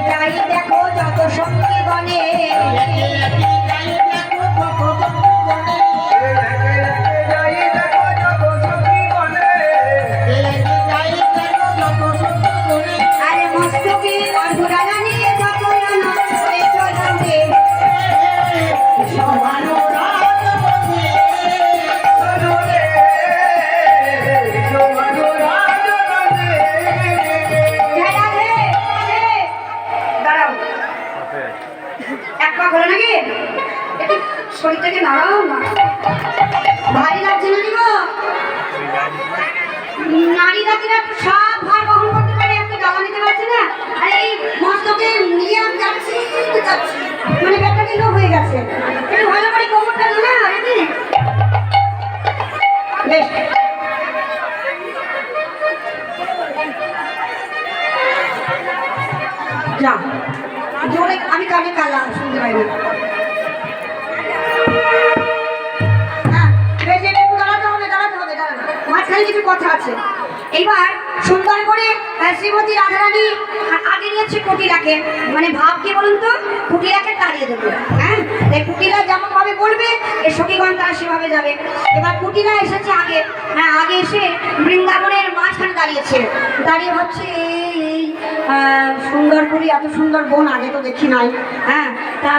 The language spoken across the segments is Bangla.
যাই দেখো যত সঙ্গী গণে আরে মস্তকে অন্ধকারা নিয়ে যত জানো চলবে সমানো শরীরটাকে নাড়াও না, ভারী লাগছে না গো। নারী জাতিরা সব ভার বহন করতে পারে, একটা জ্বালা নিতে পারছে না। আর এই মস্তকে নিয়ে আমি যাচ্ছি মানে ব্যাপারটা লো হয়ে গেছে। একটু ভালো করে কোমরটা না বেশ যা জোরে আমি কানে কালা শুনতে পাই না। কিছু কথা আছে। এইবার সুন্দর করে শ্রীমতী রাধারানী আগে নিয়েছে কুটিরাকে, মানে ভাব কি বলুন তো, কুটিরাকে তাড়িয়ে দেবো। হ্যাঁ, এই কুটিরা যেমন ভাবে বলবে এই সখীগণ তারা সেভাবে যাবে। এবার কুটিরা এসেছে আগে, হ্যাঁ আগে এসে বৃন্দাবনের মাঝখানে দাঁড়িয়েছে। দাঁড়িয়ে ভাবছে এই সুন্দর করে এত সুন্দর বোন আগে তো দেখি নাই। হ্যাঁ, তা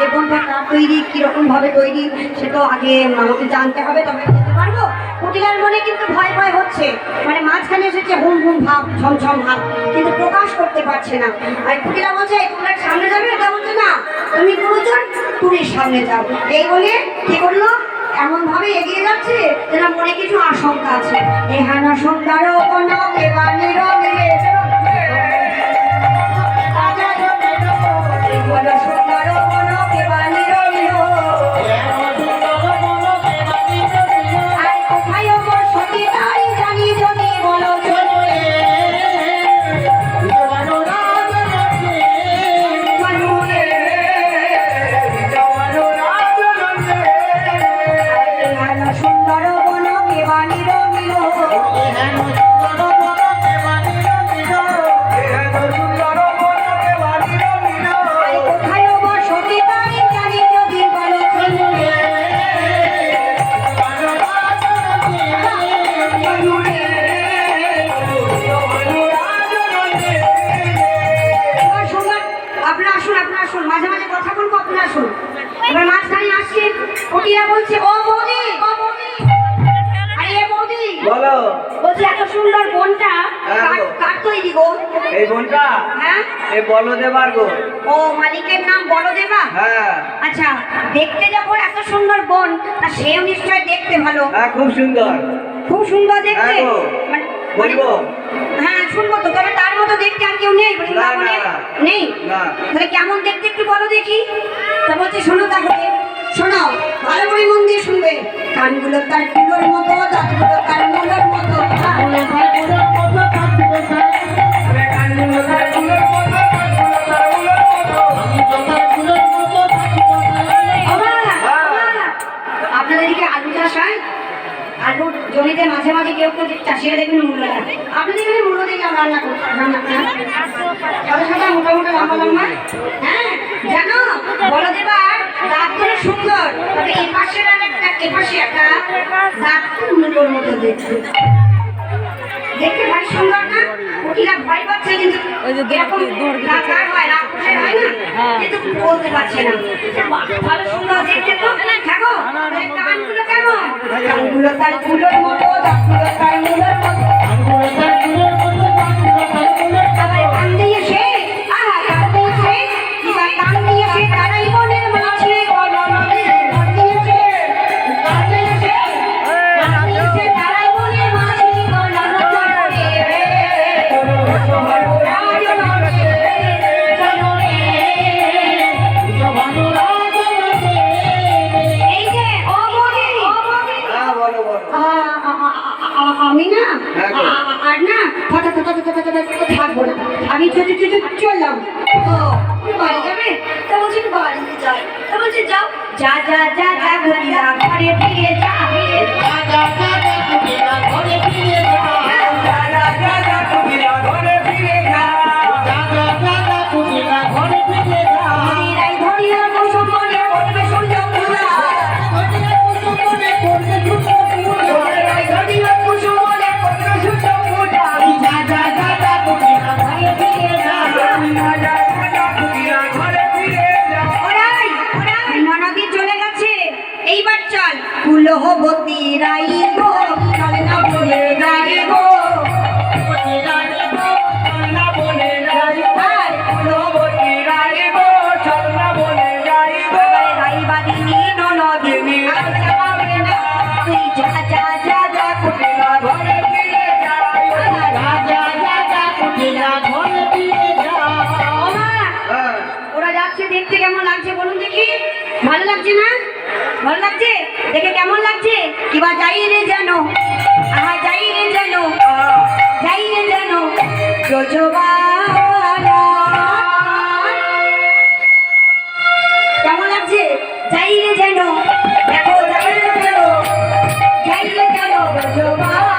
এই বোনটা কার তৈরি, কিরকম ভাবে তৈরি সে তো আগে আমাকে জানতে হবে, তবে যেতে পারবো। কুটিলার মনে কিন্তু ভয় ভয় হচ্ছে, মানে মাঝখানে এসেছে হুম হুম ভাব ঝমঝম ভাব, কিন্তু প্রকাশ করতে পারছে না। আর কুটিলা বলছে তোমরা সামনে যাবে, এটা বলছে না তুমি গুরুজন তুমি সামনে যাও। এই বলে কি করলো, এমন ভাবে এগিয়ে যাচ্ছে যেন মনে কিছু আশঙ্কা আছে। এখানে সন্ধ্যারও কোনো বলদেবার গো। ও মালিকের নাম বলদেবা? হ্যাঁ। আচ্ছা, দেখতে যখন এত সুন্দর বোন, তা সেও নিশ্চয় দেখতে ভালো। হ্যাঁ, খুব সুন্দর, খুব সুন্দর দেখতে। বলবো? হ্যাঁ শুনবো তো, তবে তার মতো দেখতে আর কেউ নেই বৃন্দাবনে? নেই? তাহলে কেমন দেখতে একটু বলো দেখি। তা বলছে শোনো, তাহলে শোনাও, ভালো করে মন দিয়ে শুনবে। কানগুলো তার কুলোর মতো, দাঁতগুলো তার মুলোর মতো, আপনাদেরকে আলু চাষ হয়, আলুর জমিতে মাঝে মাঝে কেউ কেউ চাষিরা দেখবেন মূল্য দেয়। আপনাদের এখানে মূল্য দিয়ে রান্না সাদা সাদা মোটা মোটা লম্বা লম্বা। হ্যাঁ জানো, বলদেবার দাঁতগুলো সুন্দর, তবে এই পাশের আর একটা এপাশে একটা দাঁত মূল্যর মতো দেখতে দেখতে ভারী সুন্দর না? কুটিরা ভয় পাচ্ছে, কিন্তু এরকম রাখার হয় রাক্ষসের হয় না, কিন্তু বলতে পারছে না। ভালো সুন্দর দেখতে তো। থাকো, কানগুলো কেমন? কানগুলো তার ফুলের মতো, দাঁতগুলো তার মুলের মতো, আবার কান দিয়ে সে কান দিয়ে সে তারাই মনের মাঝে আমি না আর না থাকবো না, আমি চললাম। বাড়ি যাবে? তা বলছি বাড়ি যাই। তা বলছি যাও, যা যা যা যা ঘুরিয়া ঘরে ফিরে যা, ঘরে ফিরে যা, ঘরে ফিরে যা। দেখতে কেমন লাগছে বলুন দেখি? ভালো লাগছে না? ভালো লাগছে? দেখে কেমন লাগছে? কিবা যাই রে যেন, আহা যাই রে যেন, যাই রে যেন ব্রজবালা। কেমন লাগছে? যাই রে যেন, দেখো যাই রে যেন, যাই রে যেন ব্রজবালা।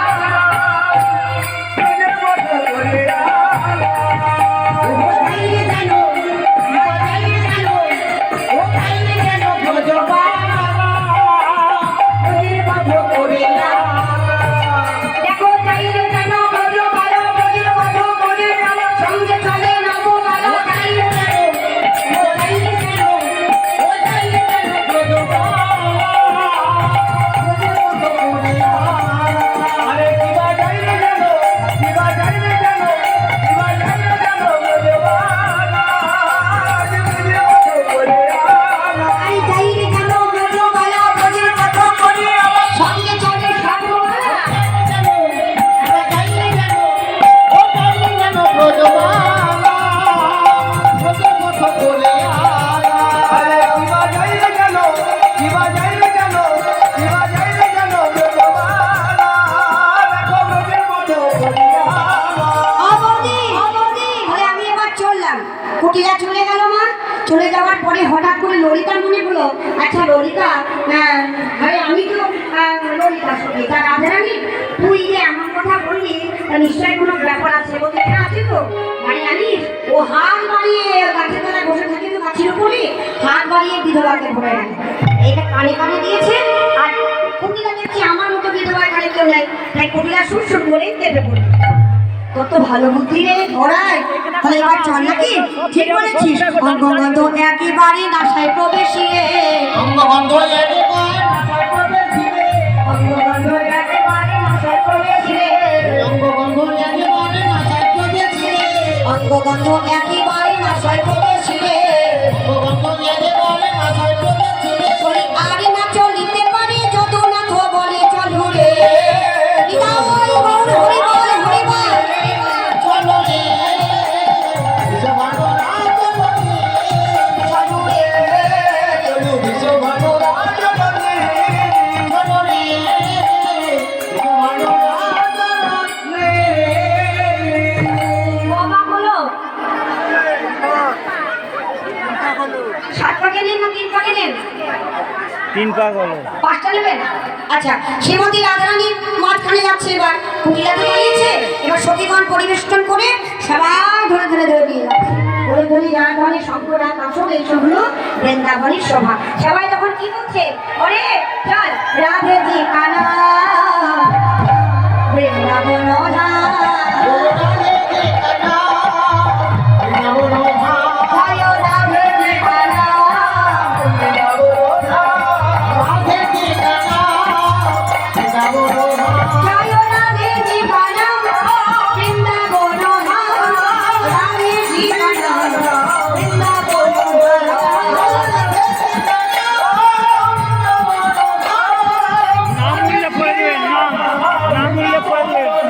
কুটিরা চলে গেল মা। চলে যাওয়ার পরে হঠাৎ করে ললিতার মনে হলো, আচ্ছা ললিতা, আরে আমি তো ললিতা সখী, তা রাধারানী তুই যে এমন কথা বললি, তা নিশ্চয়ই কোনো ব্যাপার আছে। বলতে আছে তো, মানে জানিস ও হাত বাড়িয়ে গাছের তলায় বসে থাকে, তো গাছের উপরে হাত বাড়িয়ে বিধবাকে ভরে রাখে। এটা কানে কানে দিয়েছে। আর কুটিরা দেখছি আমার মতো বিধবার কানে কেউ নেই, তাই কুটিরা সুর সুর বলে কেঁপে পড়ে। কত ভালো বুদ্ধি রে ওরাই। তাহলে এবার চল নাকি? ঠিক বলেছিস। অঙ্গবন্ধ একেবারে নাশায় প্রবেশিয়ে, অঙ্গবন্ধ একেবারে নাশায় প্রবেশিয়ে, অঙ্গবন্ধ একেবারে নাশায় প্রবেশিয়ে, অঙ্গবন্ধ একেবারে নাশায় প্রবেশিয়ে, অঙ্গবন্ধ একেবারে নাশায় প্রবেশিয়ে, অঙ্গবন্ধ একেবারে নাশায় প্রবেশিয়ে, বলে আরে না চলিতে পারে যত না তো বলে চলু রে। নিতাই গৌর হরি বল হরি বল। চলো রে বিশ্বভানুরা চলো রে, চলু রে, চলো বিশ্বভানুরা চলো রে, চলো রে বিশ্বভানুরা চলো রে। অবাক হলো। 7 পাকে নেন না 3 পাকে নেন? 3 পাক হলো। 5টা নেবেন? আচ্ছা, শ্রীমতী রাধারানীর মাঝখানে যাচ্ছে এবার। কুটিরা তো বেরিয়েছে, এবার সতীগণ পরিবেষ্টন করে সবাই ধরে ধরে ধরে নিয়ে যাচ্ছে। ধরে ধরে রাধারানী শঙ্করা কাশব এইসব হলো বৃন্দাবনের শোভা। সবাই তখন কি বলছে? ওরে চল রাধে জি কানা বৃন্দাবন নাম উল্লেখ করে দেবেন, নাম উল্লেখ করে দেবেন।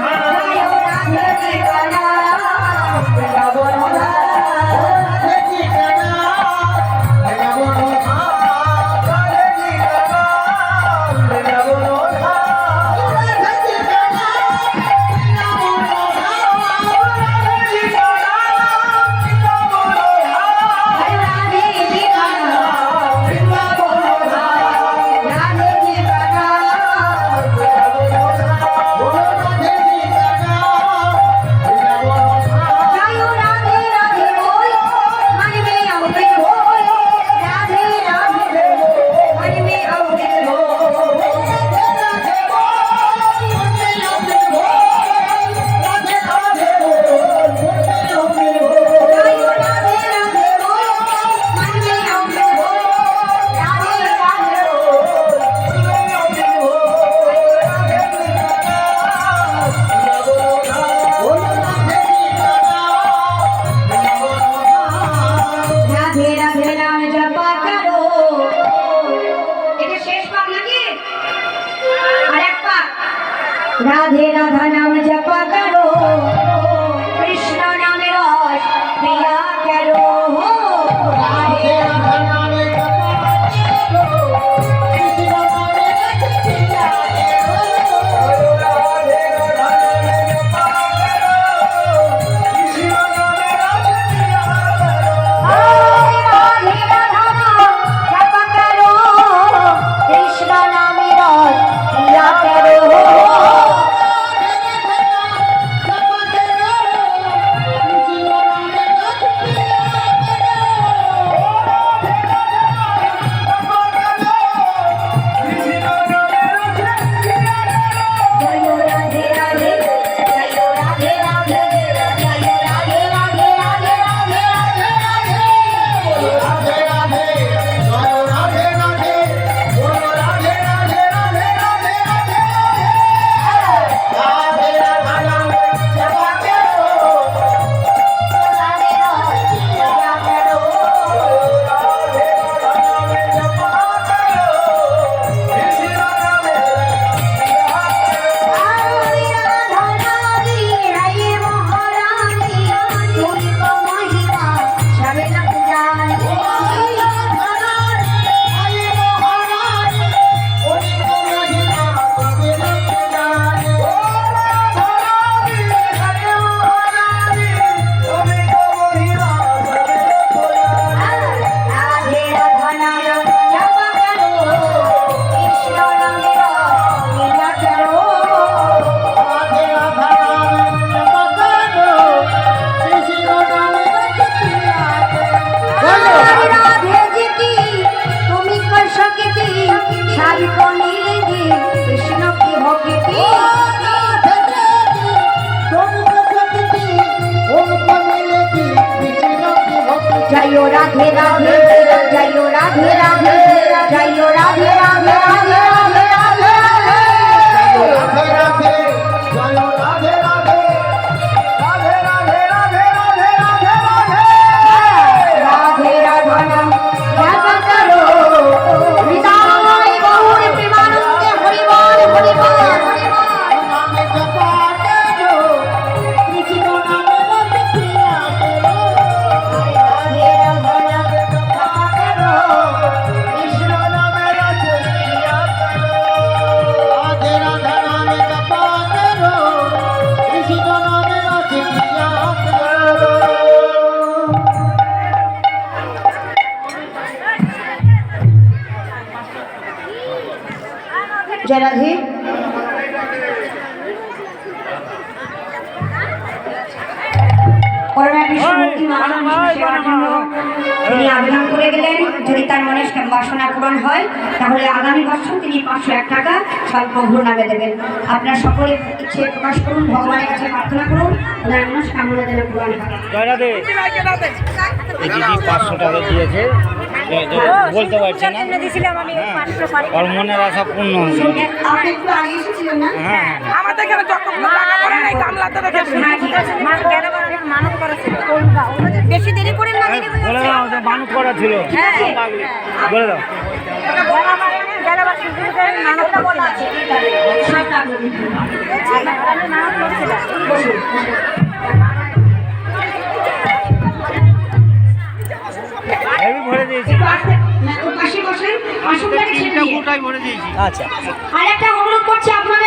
জয় রাধে রাধে জয় রাধে রাধে জয় রাধে রাধে রাধে রাধে রাধে রাধে রাধে রাধে জয় রাধে রাধে রাধে রাধে রাধে রাধে রাধে রাধে রাধে রাধনম জপ করো হৃদয় গৌর প্রেমানন্দে হরি বল হরি বল হরি বল নামে জপা করো কৃষ্ণ নামে রতিয়া করো রাধে রাধনম জপ করো কৃষ্ণ নামে রতিয়া করো রাধে রাধে নামে জপা করো কৃষ্ণ নামে রতিয়া করো জয় রাধে করোনা বিশ্বমূর্তি মহারাজ সেবার জন্য তিনি আবেদন করে গেলেন যদি তার মনের বাসনা পূরণ হয় তাহলে আগামী বছর তিনি 501 টাকা সব প্রভুর নামে দেবেন। আপনার সকলে ইচ্ছে প্রকাশ করুন, ভগবানের কাছে প্রার্থনা করুন ওনার মনস্কামনা যেন পূরণ হয়। জয় রাধে। এই দিদি 500 টাকা দিয়েছে, বলতে পারছে না। ওর মনের আশা পূর্ণ হয়েছে। আপনি একটু আগে এসেছিলেন না? হ্যাঁ আমাদের এখানে যতগুলো টাকা পড়ে নাই গামলাতে রেখেছি। হ্যাঁ, ঠিক আছে। মানত করেছিল বেশি দেরি করে না দিদি বলে দাও, ওটা মানত করা ছিল। হ্যাঁ বলে দাও। মানতটা বলা আছে সব টাকা দিন। আমি মানত করেছিলাম বসুন, বসুন। হেভি ভরে দিয়েছি। একটু আসতে, না, ওর পাশে বসেন, আসুন তাকে ছেড়ে দিয়ে। ভরে দিয়েছি। আচ্ছা। আর একটা অনুরোধ করছি আপনাদের